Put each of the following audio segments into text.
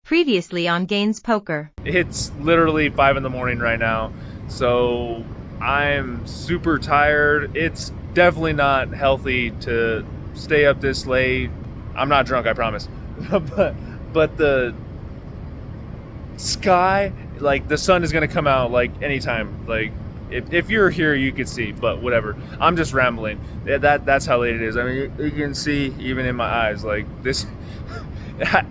Previously on Gaines Poker. It's literally 5 in the morning right now, so I'm super tired. It's definitely not healthy to stay up this late. I'm not drunk, I promise. but the sky, like the sun is gonna come out like anytime. Like if you're here, you could see, but whatever. I'm just rambling. That's how late it is. I mean, you can see even in my eyes, like this.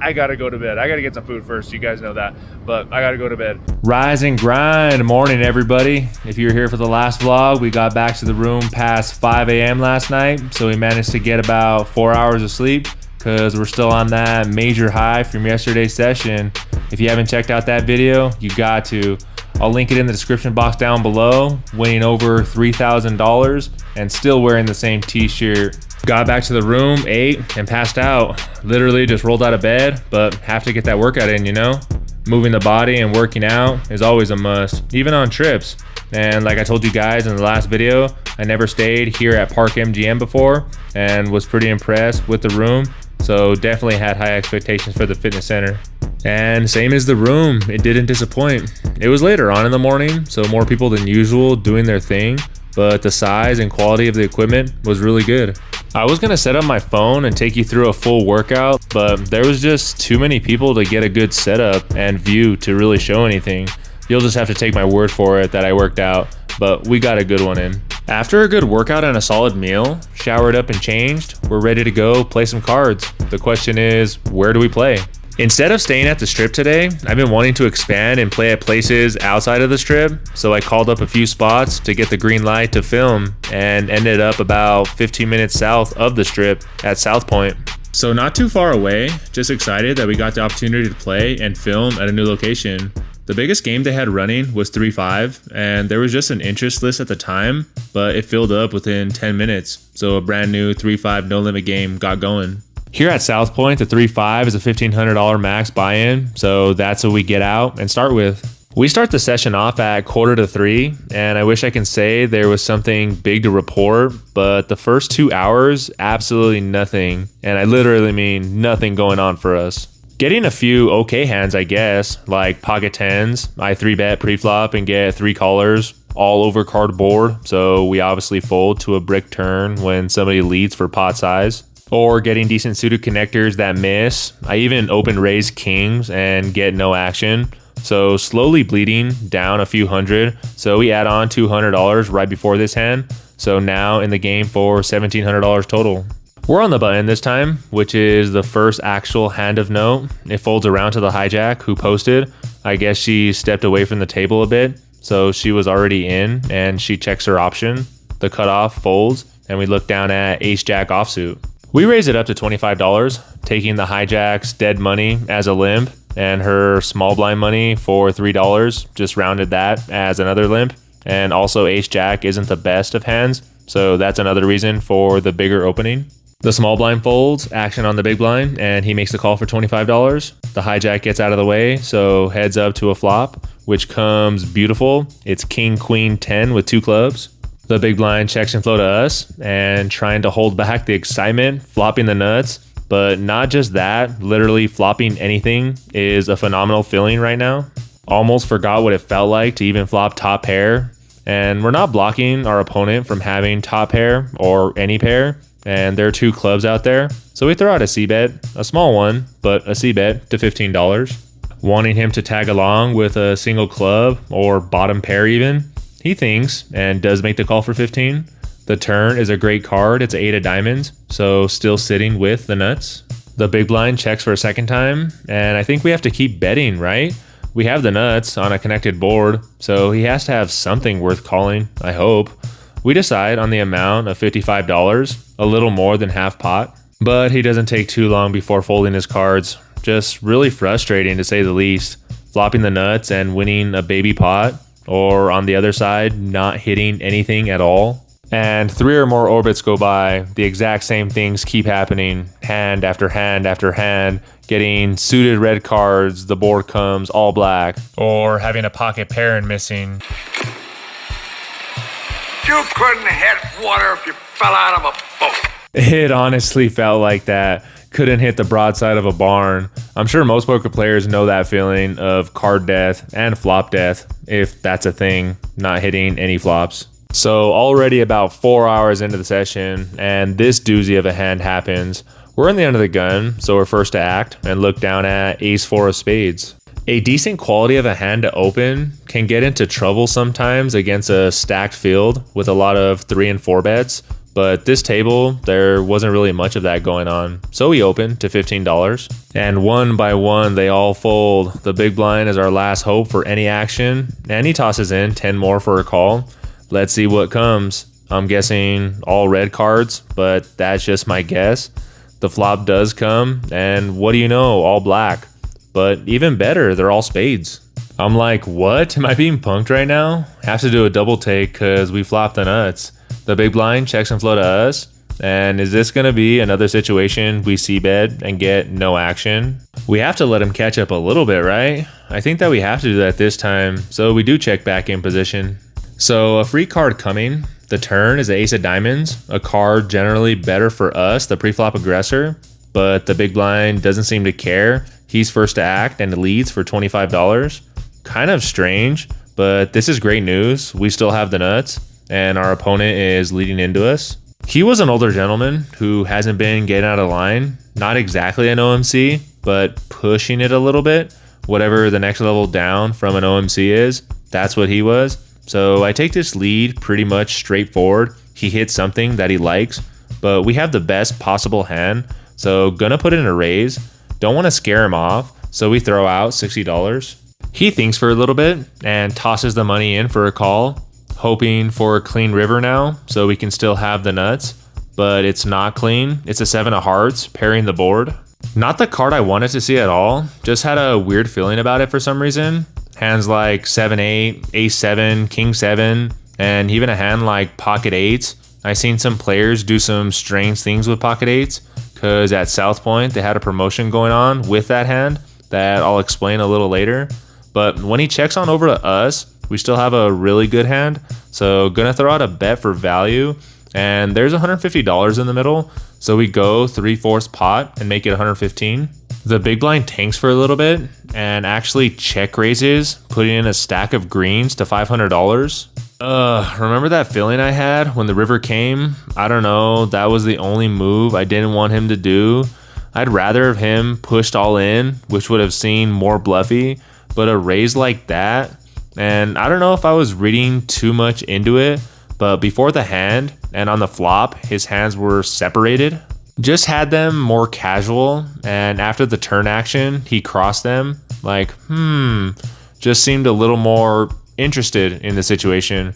I gotta go to bed. I gotta get some food first. You guys know that, but I gotta go to bed. Rise and grind. Morning, everybody. If you're here for the last vlog, we got back to the room past 5 a.m. last night, so we managed to get about 4 hours of sleep because we're still on that major high from yesterday's session. If you haven't checked out that video, you got to. I'll link it in the description box down below. Winning over $3,000 and still wearing the same t-shirt. Got back to the room, ate, and passed out. Literally just rolled out of bed, but have to get that workout in, you know? Moving the body and working out is always a must, even on trips. And like I told you guys in the last video, I never stayed here at Park MGM before and was pretty impressed with the room. So definitely had high expectations for the fitness center. And same as the room, it didn't disappoint. It was later on in the morning, so more people than usual doing their thing, but the size and quality of the equipment was really good. I was gonna set up my phone and take you through a full workout, but there was just too many people to get a good setup and view to really show anything. You'll just have to take my word for it that I worked out, but we got a good one in. After a good workout and a solid meal, showered up and changed, we're ready to go play some cards. The question is, where do we play? Instead of staying at the strip today, I've been wanting to expand and play at places outside of the strip, so I called up a few spots to get the green light to film and ended up about 15 minutes south of the strip at South Point. So not too far away, just excited that we got the opportunity to play and film at a new location. The biggest game they had running was 3-5, and there was just an interest list at the time, but it filled up within 10 minutes, so a brand new 3-5 no limit game got going. Here at South Point, the 3-5 is a $1,500 max buy-in, so that's what we get out and start with. We start the session off at 2:45, and I wish I can say there was something big to report, but the first 2 hours, absolutely nothing, and I literally mean nothing going on for us. Getting a few okay hands, I guess, like pocket tens. I 3-bet pre-flop and get 3 callers all over cardboard, so we obviously fold to a brick turn when somebody leads for pot size. Or getting decent suited connectors that miss. I even open raise kings and get no action. So slowly bleeding down a few hundred. So we add on $200 right before this hand. So now in the game for $1,700 total. We're on the button this time, which is the first actual hand of note. It folds around to the hijack who posted. I guess she stepped away from the table a bit. So she was already in and she checks her option. The cutoff folds and we look down at ace jack offsuit. We raise it up to $25, taking the hijack's dead money as a limp and her small blind money for $3, just rounded that as another limp. And also ace jack isn't the best of hands, so that's another reason for the bigger opening. The small blind folds, action on the big blind, and he makes the call for $25. The hijack gets out of the way, so heads up to a flop, which comes beautiful. It's king, queen, 10 with 2 clubs. The big blind checks and flow to us and trying to hold back the excitement, flopping the nuts. But not just that, literally flopping anything is a phenomenal feeling right now. Almost forgot what it felt like to even flop top pair. And we're not blocking our opponent from having top pair or any pair. And there are 2 clubs out there. So we throw out a c-bet, a small one, but a c-bet to $15. Wanting him to tag along with a single club or bottom pair even. He thinks and does make the call for 15. The turn is a great card. It's an 8 of diamonds, so still sitting with the nuts. The big blind checks for a second time, and I think we have to keep betting, right? We have the nuts on a connected board, so he has to have something worth calling, I hope. We decide on the amount of $55, a little more than half pot, but he doesn't take too long before folding his cards. Just really frustrating to say the least. Flopping the nuts and winning a baby pot. Or on the other side, not hitting anything at all. And 3 or more orbits go by, the exact same things keep happening, hand after hand after hand, getting suited red cards, the board comes all black. Or having a pocket pair and missing. You couldn't hit water if you fell out of a boat. It honestly felt like that. couldn't hit the broadside of a barn. I'm sure most poker players know that feeling of card death and flop death, if that's a thing, not hitting any flops. So already about 4 hours into the session, and this doozy of a hand happens. We're in the end of the gun, so we're first to act and look down at ace 4 of spades. A decent quality of a hand to open can get into trouble sometimes against a stacked field with a lot of 3 and 4 bets, but this table, there wasn't really much of that going on. So we opened to $15, and one by one they all fold. The big blind is our last hope for any action, and he tosses in 10 more for a call. Let's see what comes. I'm guessing all red cards, but that's just my guess. The flop does come, and what do you know, all black. But even better, they're all spades. I'm like, what? Am I being punked right now? Have to do a double take because we flopped the nuts. The big blind checks and flow to us. And is this going to be another situation we c-bet and get no action? We have to let him catch up a little bit, right? I think that we have to do that this time, so we do check back in position. So a free card coming. The turn is the ace of diamonds, a card generally better for us, the pre-flop aggressor, but the big blind doesn't seem to care. He's first to act and leads for $25. Kind of strange, but this is great news. We still have the nuts, and our opponent is leading into us. He was an older gentleman who hasn't been getting out of line. Not exactly an OMC, but pushing it a little bit. Whatever the next level down from an OMC is, that's what he was. So I take this lead pretty much straightforward. He hits something that he likes, but we have the best possible hand, so gonna put in a raise. Don't want to scare him off, so we throw out $60. He thinks for a little bit and tosses the money in for a call, hoping for a clean river now so we can still have the nuts, but it's not clean. It's a 7 of hearts pairing the board. Not the card I wanted to see at all, just had a weird feeling about it for some reason. Hands like 7-8, ace-7, king-7, and even a hand like pocket 8s. I seen some players do some strange things with pocket 8s, because at South Point they had a promotion going on with that hand that I'll explain a little later. But when he checks on over to us, we still have a really good hand, so gonna throw out a bet for value, and there's $150 in the middle, so we go 3/4 pot and make it 115. The big blind tanks for a little bit and actually check raises, putting in a stack of greens to $500. Remember that feeling I had when the river came? I don't know, that was the only move I didn't want him to do. I'd rather have him pushed all in, which would have seemed more bluffy, but a raise like that, and I don't know if I was reading too much into it, but before the hand and on the flop, his hands were separated. Just had them more casual, and after the turn action, he crossed them, like, just seemed a little more interested in the situation.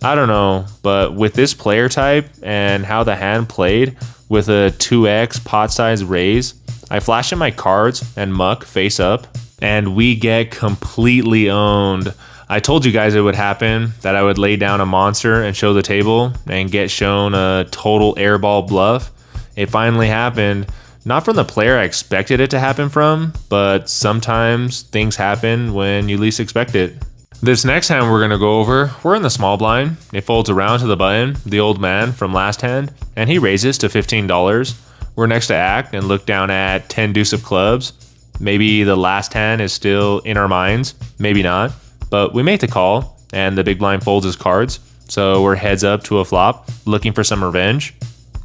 I don't know, but with this player type and how the hand played with a 2x pot size raise, I flash in my cards and muck face up, and we get completely owned. I told you guys it would happen, that I would lay down a monster and show the table and get shown a total airball bluff. It finally happened, not from the player I expected it to happen from, but sometimes things happen when you least expect it. This next hand we're going to go over, we're in the small blind. It folds around to the button, the old man from last hand, and he raises to $15. We're next to act and look down at 10 deuce of clubs. Maybe the last hand is still in our minds, maybe not, but we make the call and the big blind folds his cards. So we're heads up to a flop, looking for some revenge.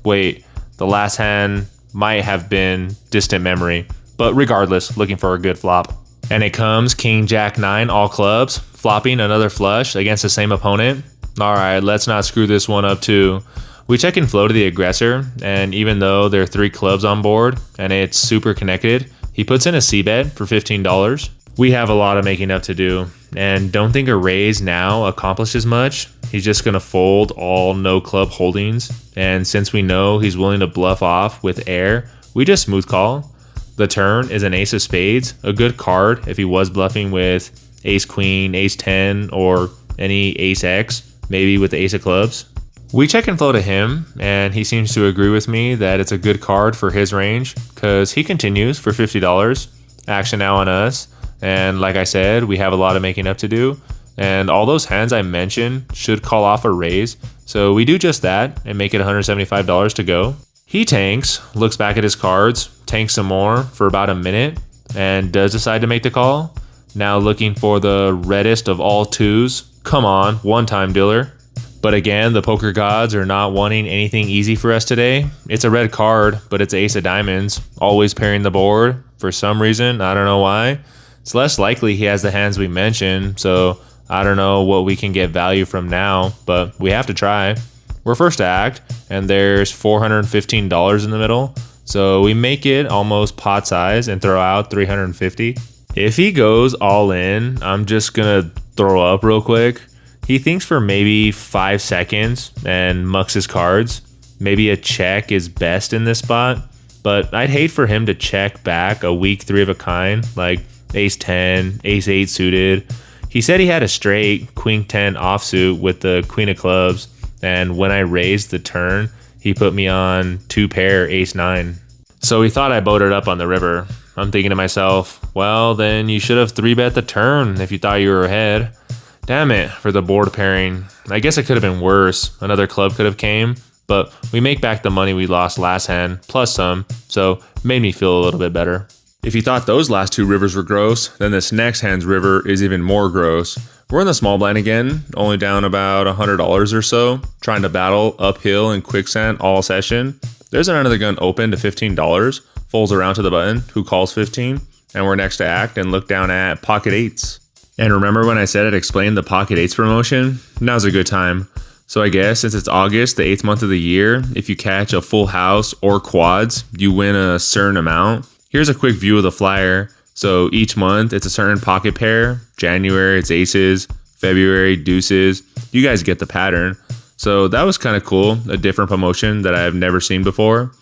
Wait, the last hand might have been distant memory, but regardless, looking for a good flop. And it comes king jack 9 all clubs, flopping another flush against the same opponent. All right, let's not screw this one up too. We check and flow to the aggressor, and even though there are 3 clubs on board and it's super connected, he puts in a c-bet for $15. We have a lot of making up to do, and don't think a raise now accomplishes much. He's just going to fold all no club holdings, and since we know he's willing to bluff off with air, we just smooth call. The turn is an ace of spades, a good card if he was bluffing with ace queen, ace 10, or any ace x, maybe with the ace of clubs. We check and flow to him, and he seems to agree with me that it's a good card for his range, because he continues for $50. Action now on us, and like I said, we have a lot of making up to do, and all those hands I mentioned should call off a raise, so we do just that and make it $175 to go. He tanks, looks back at his cards, tanks some more for about a minute, and does decide to make the call. Now looking for the reddest of all twos. Come on, one-time dealer. But again, the poker gods are not wanting anything easy for us today. It's a red card, but it's ace of diamonds, always pairing the board. For some reason, I don't know why. It's less likely he has the hands we mentioned, so I don't know what we can get value from now, but we have to try. We're first to act, and there's $415 in the middle, so we make it almost pot size and throw out $350. If he goes all in, I'm just gonna throw up real quick. He thinks for maybe 5 seconds and mucks his cards. Maybe a check is best in this spot, but I'd hate for him to check back a weak 3 of a kind, like ace 10, ace 8 suited. He said he had a straight queen 10 offsuit with the queen of clubs, and when I raised the turn, he put me on 2 pair ace 9. So he thought I boated up on the river. I'm thinking to myself, well, then you should have 3-bet the turn if you thought you were ahead. Damn it for the board pairing. I guess it could have been worse. Another club could have came, but we make back the money we lost last hand, plus some, so it made me feel a little bit better. If you thought those last 2 rivers were gross, then this next hand's river is even more gross. We're in the small blind again, only down about $100 or so, trying to battle uphill in quicksand all session. There's another gun open to $15, folds around to the button, who calls 15, and we're next to act and look down at pocket 8s. And remember when I said I'd explain the pocket 8s promotion? Now's a good time. So I guess since it's August, the 8th month of the year, if you catch a full house or quads, you win a certain amount. Here's a quick view of the flyer. So each month it's a certain pocket pair. January it's aces, February deuces. You guys get the pattern. So that was kind of cool, a different promotion that I've never seen before.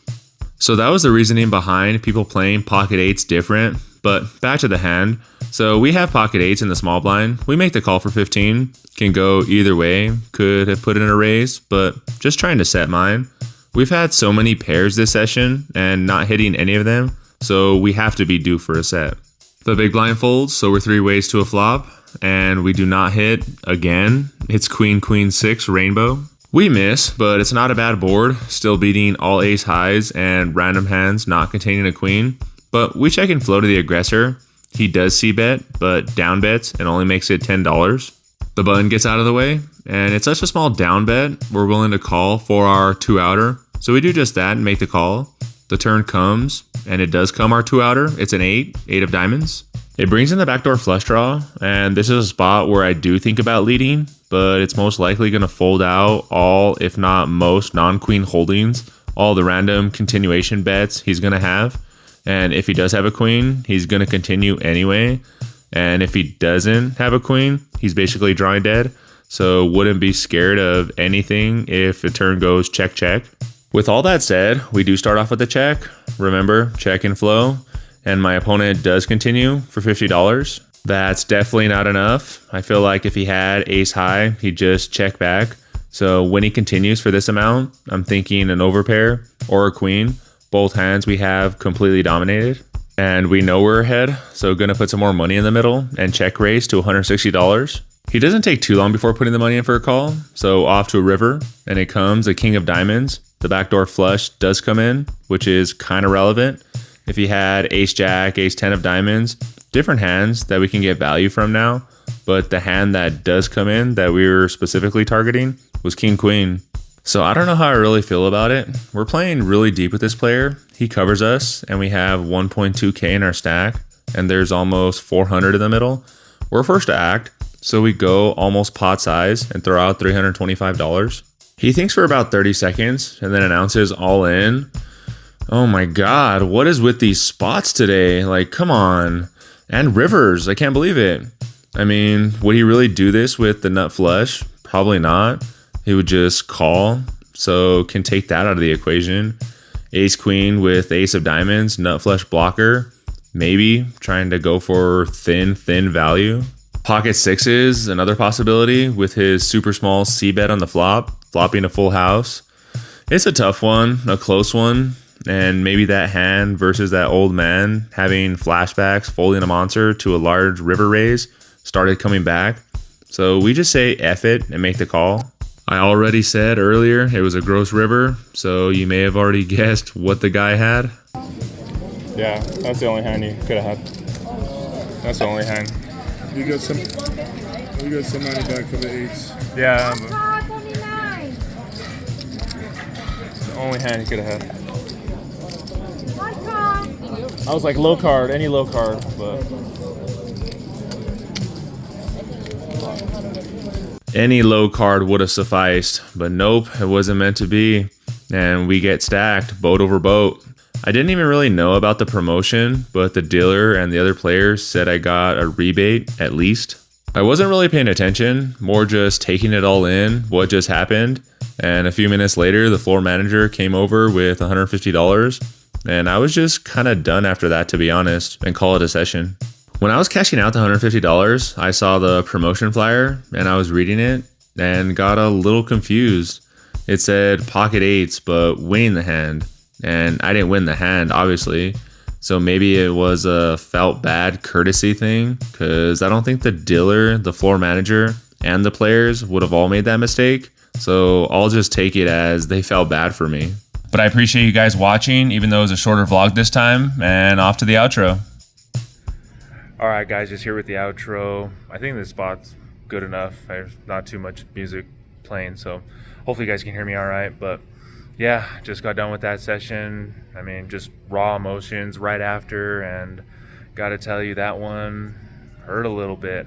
So that was the reasoning behind people playing pocket 8s different. But back to the hand. So we have pocket 8s in the small blind. We make the call for 15. Can go either way. Could have put in a raise, but just trying to set mine. We've had so many pairs this session and not hitting any of them, so we have to be due for a set. The big blind folds, so we're 3 ways to a flop, and we do not hit again. It's queen, queen 6 rainbow. We miss, but it's not a bad board, still beating all ace highs and random hands not containing a queen. But we check and flow to the aggressor. He does c-bet, but down bets and only makes it $10. The button gets out of the way, and it's such a small down bet, we're willing to call for our 2-outer. So we do just that and make the call. The turn comes, and it does come our 2-outer. It's an 8 of diamonds. It brings in the backdoor flush draw, and this is a spot where I do think about leading, but it's most likely going to fold out all, if not most, non-queen holdings, all the random continuation bets he's going to have. And if he does have a queen, he's going to continue anyway. And if he doesn't have a queen, he's basically drawing dead. So wouldn't be scared of anything if the turn goes check, check. With all that said, we do start off with a check. Remember, check and flow. And my opponent does continue for $50. That's definitely not enough. I feel like if he had ace high, he'd just check back. So when he continues for this amount, I'm thinking an overpair or a queen. Both hands we have completely dominated. And we know we're ahead, so gonna put some more money in the middle and check raise to $160. He doesn't take too long before putting the money in for a call, so off to a river, and it comes a king of diamonds. The backdoor flush does come in, which is kind of relevant. If he had ace jack, ace 10 of diamonds, different hands that we can get value from now, but the hand that does come in that we were specifically targeting was king queen. So I don't know how I really feel about it. We're playing really deep with this player. He covers us, and we have 1.2k in our stack, and there's almost 400 in the middle. We're first to act, so we go almost pot size and throw out $325. He thinks for about 30 seconds and then announces all in. Oh my God, what is with these spots today? Like, come on. And rivers, I can't believe it. I mean, would he really do this with the nut flush? Probably not. He would just call, so can take that out of the equation. Ace queen with ace of diamonds, nut flush blocker. Maybe trying to go for thin value. Pocket 6s, another possibility with his super small c-bet on the flop, flopping a full house. It's a tough one, a close one, and maybe that hand versus that old man having flashbacks, folding a monster to a large river raise started coming back. So we just say F it and make the call. I already said earlier it was a gross river, so you may have already guessed what the guy had. Yeah, that's the only hand you could have had. That's the only hand. You got some money back for the eights. Yeah, but it's the only hand you could have had. I was like low card, any low card, but Any low card would have sufficed, but nope, it wasn't meant to be. And we get stacked, boat over boat. I didn't even really know about the promotion, but the dealer and the other players said I got a rebate at least. I wasn't really paying attention, more just taking it all in, what just happened. And a few minutes later, the floor manager came over with $150. And I was just kind of done after that, to be honest, and call it a session. When I was cashing out the $150, I saw the promotion flyer and I was reading it and got a little confused. It said pocket eights, but winning the hand. And I didn't win the hand, obviously. So maybe it was a felt bad courtesy thing, because I don't think the dealer, the floor manager, and the players would have all made that mistake. So I'll just take it as they felt bad for me. But I appreciate you guys watching, even though it was a shorter vlog this time, and off to the outro. all right, guys, just here with the outro. I think this spot's good enough. There's not too much music playing, so hopefully you guys can hear me all right. But yeah, just got done with that session. I mean, just raw emotions right after, and gotta tell you, that one hurt a little bit.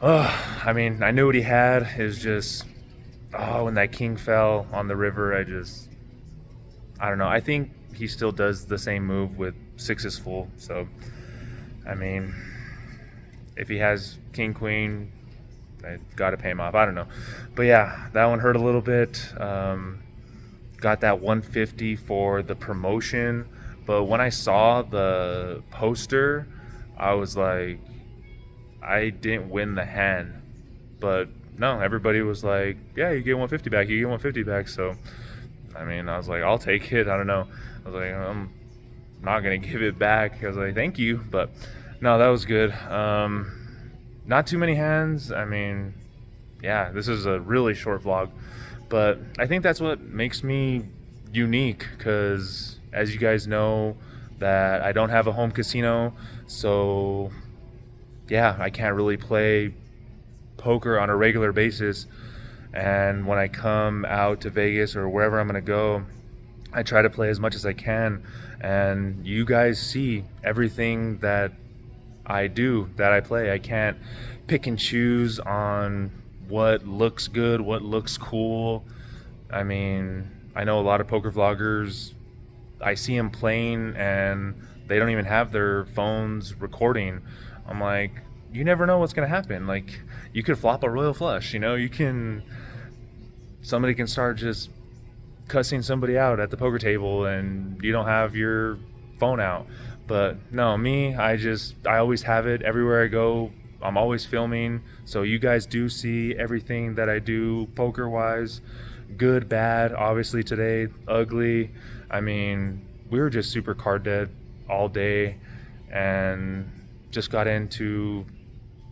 I mean, I knew what he had. It was just, when that king fell on the river, I don't know. I think he still does the same move with sixes full. So, I mean, if he has king queen, I gotta pay him off. I don't know, but yeah, that one hurt a little bit. Got that 150 for the promotion, but when I saw the poster, I was like, I didn't win the hand. But no, everybody was like, yeah, you get 150 back, you get 150 back. So I mean, I was like, I'll take it. I don't know, I was like, I'm not gonna give it back. I was like, thank you. But no, that was good. Not too many hands. I mean, yeah, this is a really short vlog, but I think that's what makes me unique, because as you guys know, that I don't have a home casino, so yeah, I can't really play poker on a regular basis. And when I come out to Vegas or wherever I'm gonna go, I try to play as much as I can, and you guys see everything that I do, that I play. I can't pick and choose on what looks good, what looks cool. I mean, I know a lot of poker vloggers, I see them playing and they don't even have their phones recording. I'm like, you never know what's gonna happen. Like, you could flop a royal flush, somebody can start just cussing somebody out at the poker table and you don't have your phone out. But no, me, I always have it everywhere I go. I'm always filming, so you guys do see everything that I do poker wise, good, bad, obviously today, ugly. I mean, we were just super card dead all day and just got into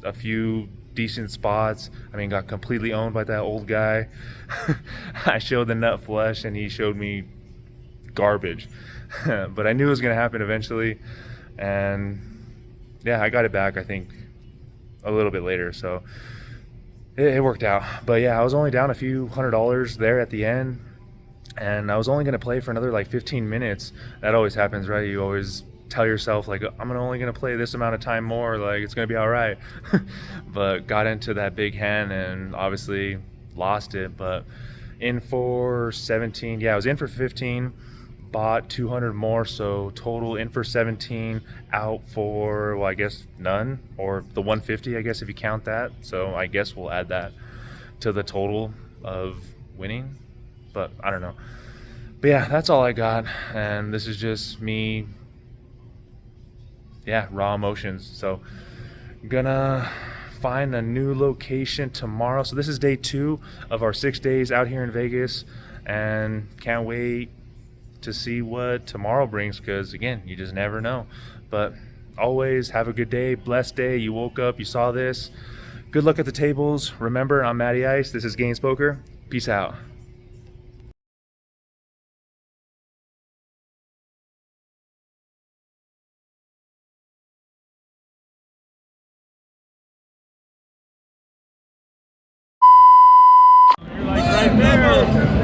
a few decent spots. I mean, got completely owned by that old guy. I showed the nut flush and he showed me garbage. But I knew it was going to happen eventually, and yeah, I got it back, I think, a little bit later, so it worked out. But yeah, I was only down a few $100 there at the end, and I was only going to play for another like 15 minutes. That always happens, right? You always tell yourself, like, I'm only going to play this amount of time more, like, it's going to be all right. But got into that big hand and obviously lost it. But in for 17, yeah, I was in for 15, bought 200 more, so total in for 17, out for, well, I guess none, or the 150, I guess, if you count that. So I guess we'll add that to the total of winning, but I don't know. But yeah, that's all I got, and this is just me, yeah, raw emotions. So gonna find a new location tomorrow. So this is day 2 of our 6 days out here in Vegas, and can't wait to see what tomorrow brings, because again, you just never know. But always have a good day, blessed day. You woke up, you saw this, Good luck at the tables. Remember, I'm Matty Ice. This is Gaines Poker. Peace out. You're like right there.